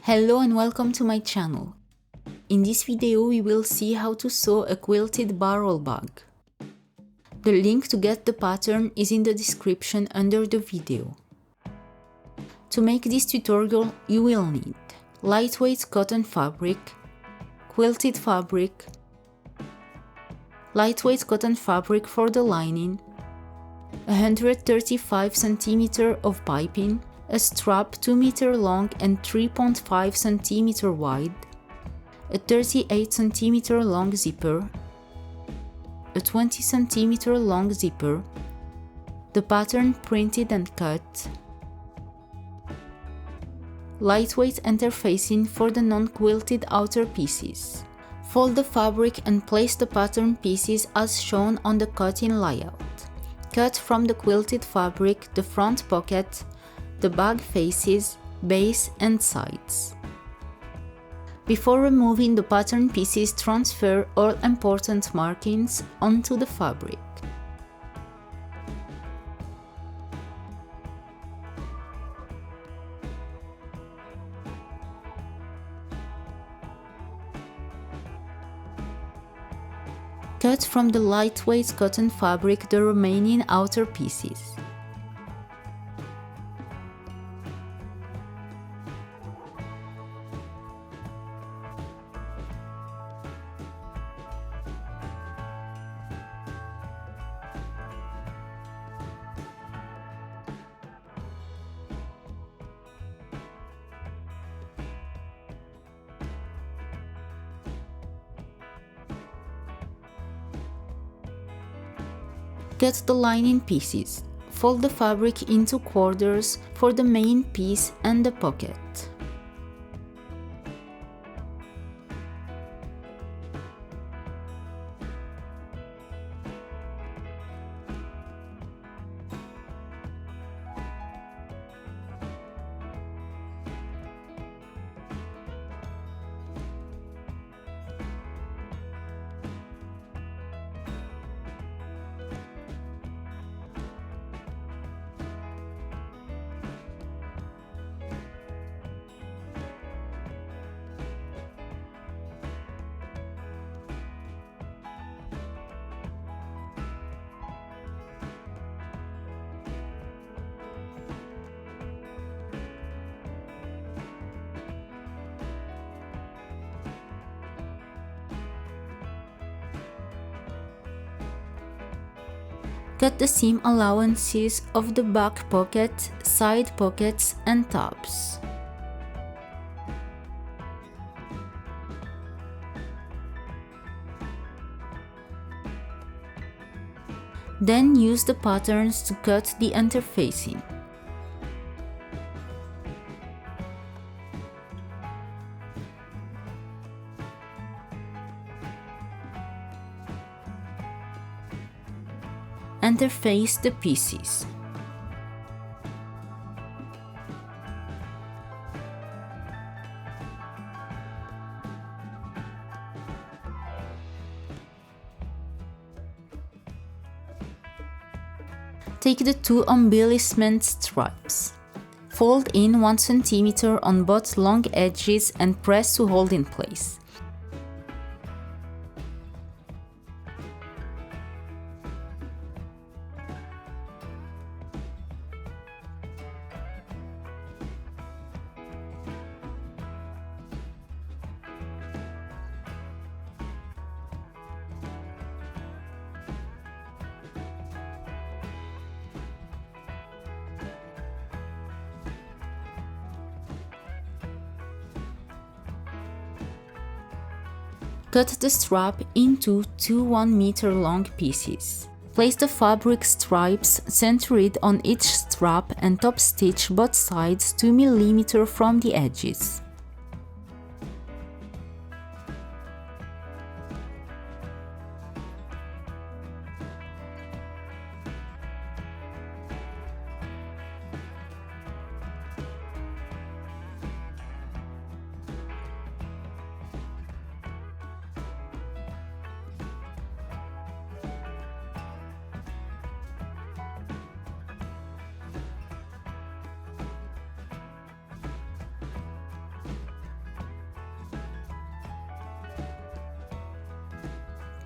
Hello and welcome to my channel. In this video we will see how to sew a quilted barrel bag. The link to get the pattern is in the description under the video. To make this tutorial you will need lightweight cotton fabric, quilted fabric, lightweight cotton fabric for the lining, 135 cm of piping, a strap 2 meter long and 3.5 cm wide, a 38 cm long zipper, a 20 cm long zipper, the pattern printed and cut, lightweight interfacing for the non-quilted outer pieces. Fold the fabric and place the pattern pieces as shown on the cutting layout. Cut from the quilted fabric the front pocket, the bag faces, base and sides. Before removing the pattern pieces, transfer all important markings onto the fabric. Cut from the lightweight cotton fabric the remaining outer pieces. Cut the lining pieces. Fold the fabric into quarters for the main piece and the pocket. Cut the seam allowances of the back pocket, side pockets and tabs. Then use the patterns to cut the interfacing. Interface the pieces. Take the two embellishment stripes. Fold in 1 cm on both long edges and press to hold in place. Cut the strap into two 1 meter long pieces. Place the fabric stripes centered on each strap and top stitch both sides 2 mm from the edges.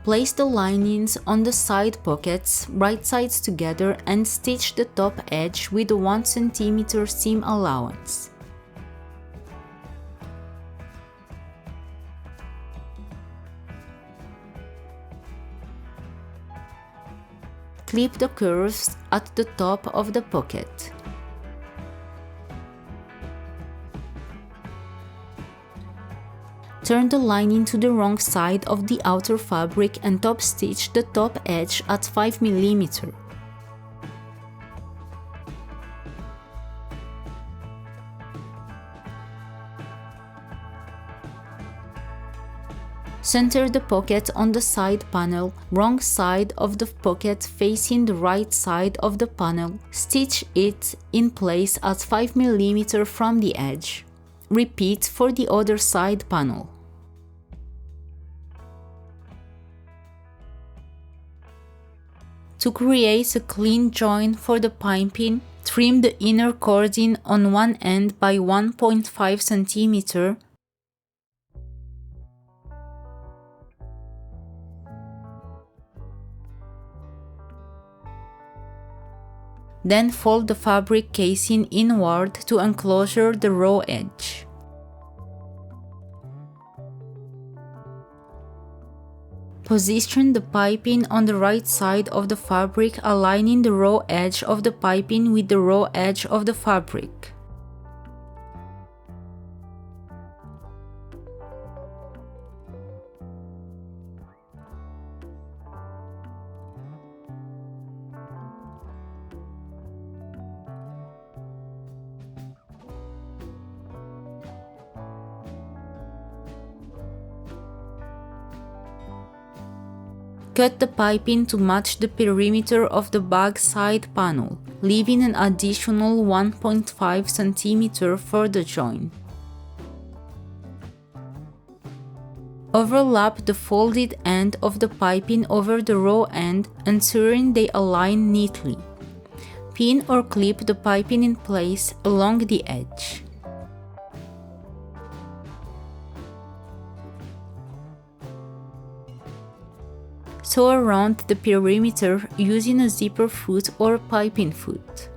Place the linings on the side pockets, right sides together, and stitch the top edge with a 1 cm seam allowance. Clip the curves at the top of the pocket. Turn the lining to the wrong side of the outer fabric and top stitch the top edge at 5 mm. Center the pocket on the side panel, wrong side of the pocket facing the right side of the panel. Stitch it in place at 5 mm from the edge. Repeat for the other side panel. To create a clean join for the piping, trim the inner cording on one end by 1.5 cm. Then fold the fabric casing inward to enclosure the raw edge. Position the piping on the right side of the fabric, aligning the raw edge of the piping with the raw edge of the fabric. Cut the piping to match the perimeter of the back side panel, leaving an additional 1.5 cm for the join. Overlap the folded end of the piping over the raw end, ensuring they align neatly. Pin or clip the piping in place along the edge. Sew around the perimeter using a zipper foot or piping foot.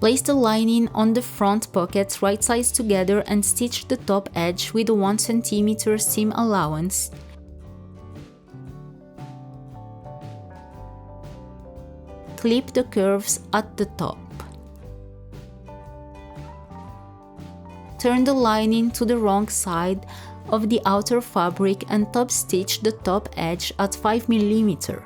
Place the lining on the front pockets right sides together and stitch the top edge with a 1 cm seam allowance. Clip the curves at the top. Turn the lining to the wrong side of the outer fabric and top stitch the top edge at 5 mm.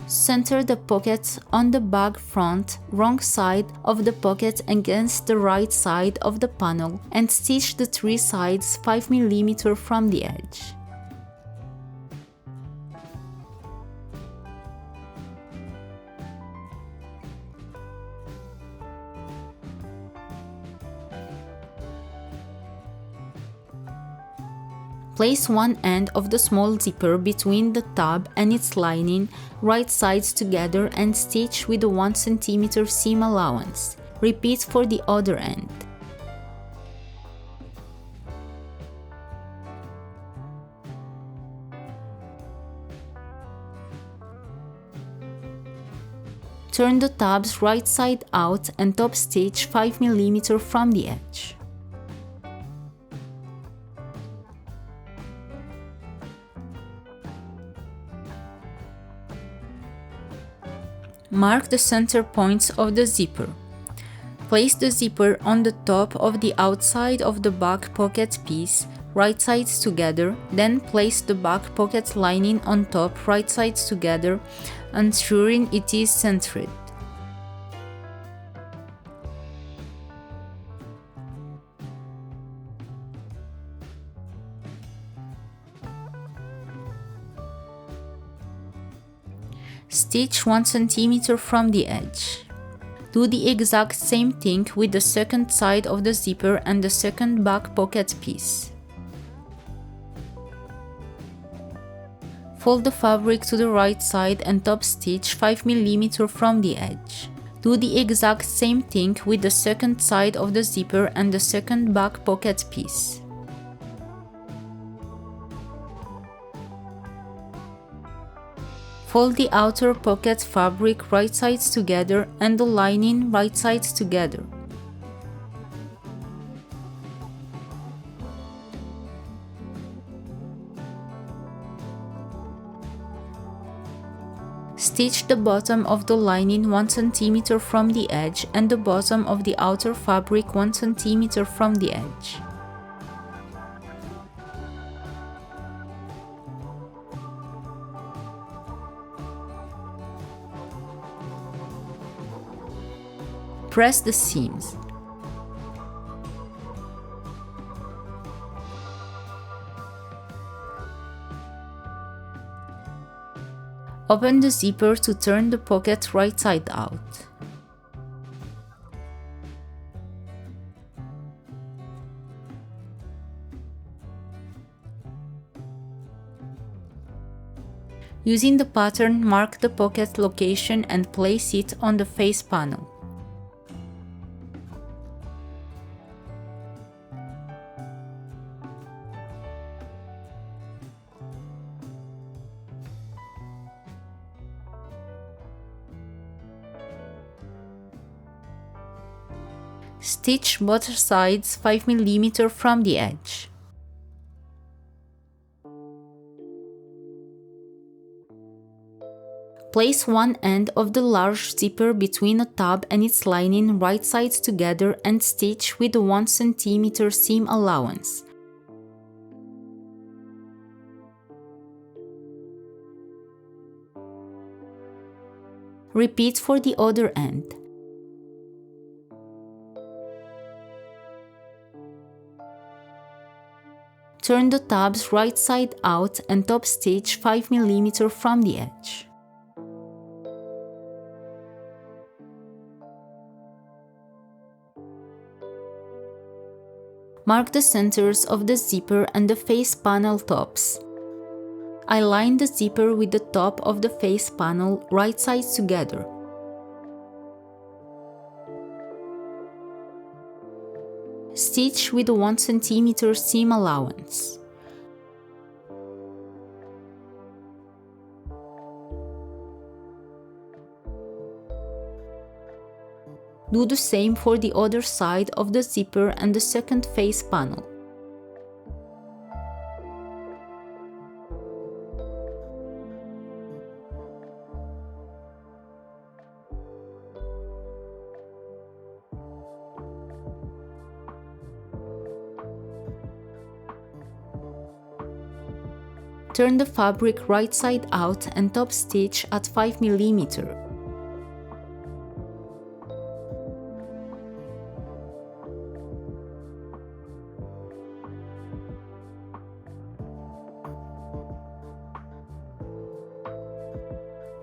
Center the pockets on the bag front, wrong side of the pocket against the right side of the panel, and stitch the three sides 5 mm from the edge. Place one end of the small zipper between the tab and its lining, right sides together, and stitch with a 1 cm seam allowance. Repeat for the other end. Turn the tabs right side out and top stitch 5 mm from the edge. Mark the center points of the zipper. Place the zipper on the top of the outside of the back pocket piece, right sides together, then place the back pocket lining on top, right sides together, ensuring it is centered. Stitch 1 cm from the edge. Do the exact same thing with the second side of the zipper and the second back pocket piece. Fold the fabric to the right side and top stitch 5 mm from the edge. Do the exact same thing with the second side of the zipper and the second back pocket piece. Fold the outer pocket fabric right sides together and the lining right sides together. Stitch the bottom of the lining 1 cm from the edge and the bottom of the outer fabric 1 cm from the edge. Press the seams. Open the zipper to turn the pocket right side out. Using the pattern, mark the pocket location and place it on the face panel. Stitch both sides 5 mm from the edge. Place one end of the large zipper between a tab and its lining right sides together and stitch with a 1 cm seam allowance. Repeat for the other end. Turn the tabs right side out and top stitch 5 mm from the edge. Mark the centers of the zipper and the face panel tops. Align the zipper with the top of the face panel right sides together. Stitch with a 1 cm seam allowance. Do the same for the other side of the zipper and the second face panel. Turn the fabric right side out and top stitch at 5 mm.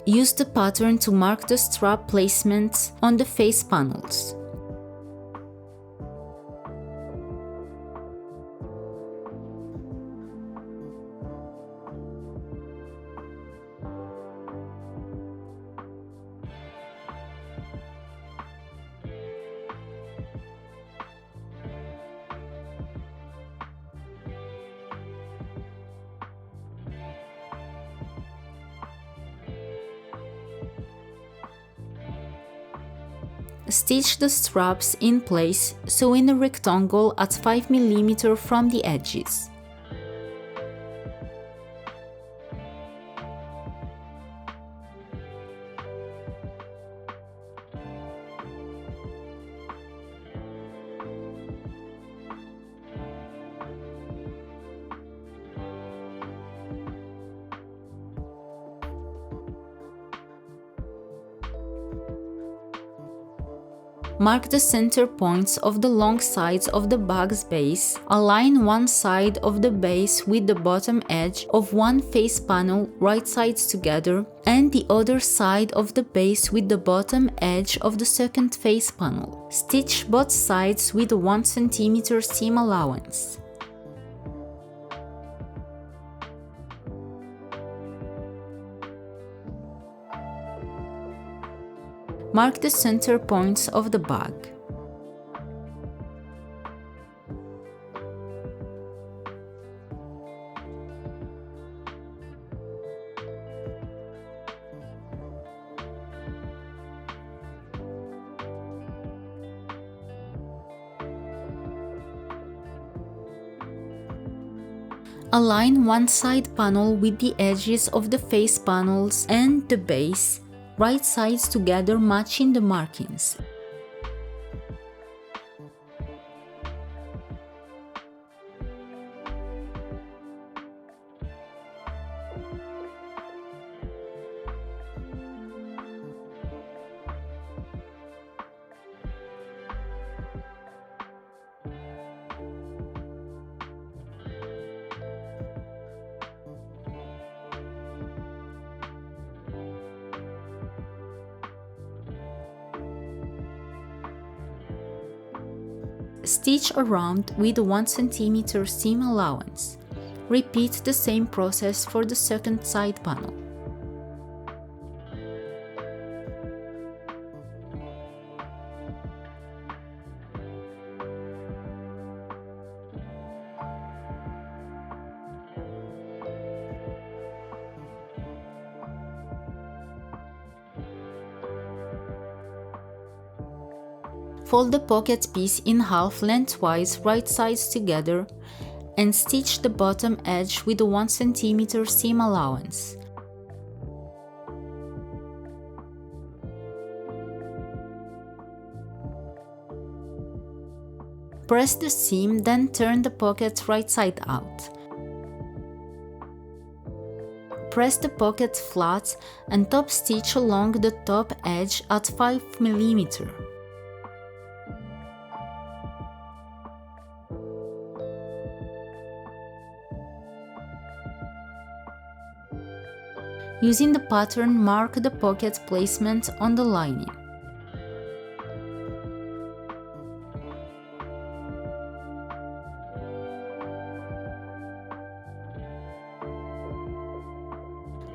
Use the pattern to mark the strap placements on the face panels. Stitch the straps in place, sewing a rectangle at 5 mm from the edges. Mark the center points of the long sides of the bag's base. Align one side of the base with the bottom edge of one face panel right sides together and the other side of the base with the bottom edge of the second face panel. Stitch both sides with a 1 cm seam allowance. Mark the center points of the bag. Align one side panel with the edges of the face panels and the base, right sides together matching the markings. Stitch around with a 1 cm seam allowance. Repeat the same process for the second side panel. Fold the pocket piece in half lengthwise right sides together and stitch the bottom edge with a 1 cm seam allowance. Press the seam, then turn the pocket right side out. Press the pocket flat and top stitch along the top edge at 5 mm. Using the pattern, mark the pocket placement on the lining.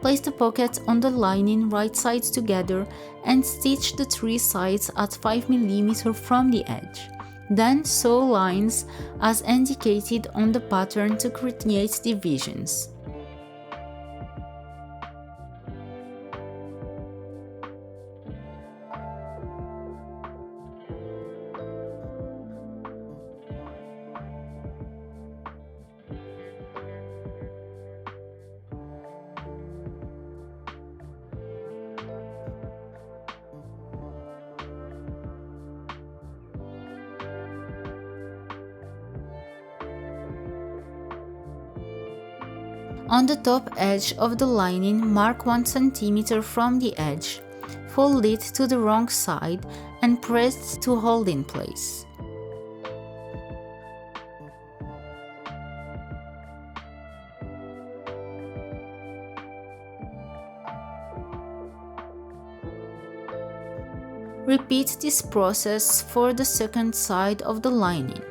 Place the pocket on the lining right sides together and stitch the 3 sides at 5 mm from the edge. Then sew lines as indicated on the pattern to create divisions. On the top edge of the lining, mark 1 cm from the edge, fold it to the wrong side and press to hold in place. Repeat this process for the second side of the lining.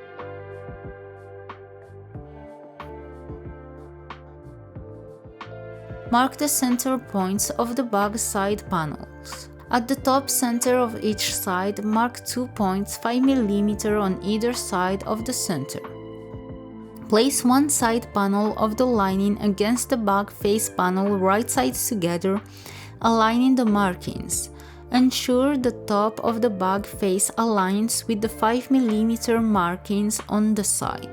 Mark the center points of the bag side panels. At the top center of each side, mark 2 points 5 mm on either side of the center. Place one side panel of the lining against the bag face panel right sides together, aligning the markings. Ensure the top of the bag face aligns with the 5 mm markings on the side.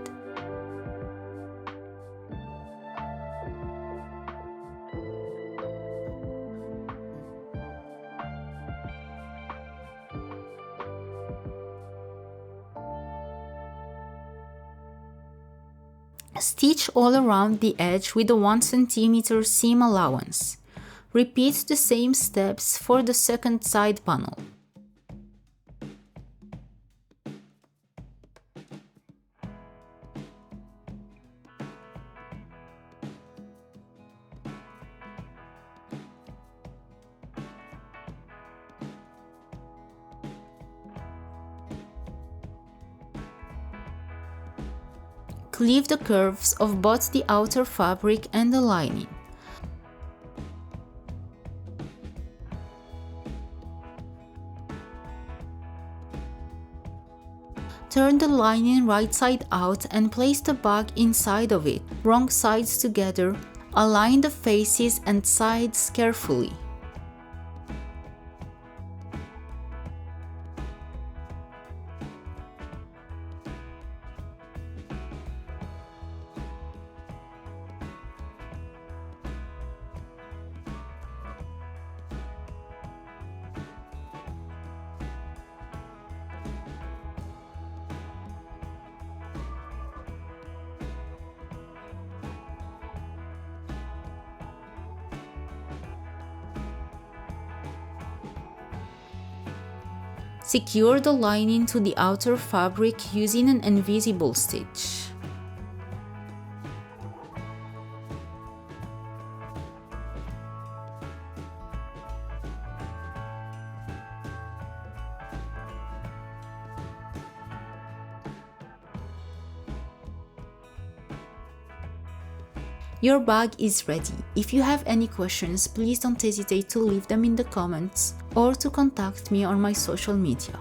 Stitch all around the edge with a 1 cm seam allowance. Repeat the same steps for the second side panel. Cleave the curves of both the outer fabric and the lining. Turn the lining right side out and place the bag inside of it, wrong sides together. Align the faces and sides carefully. Secure the lining to the outer fabric using an invisible stitch. Your bag is ready. If you have any questions, please don't hesitate to leave them in the comments or to contact me on my social media.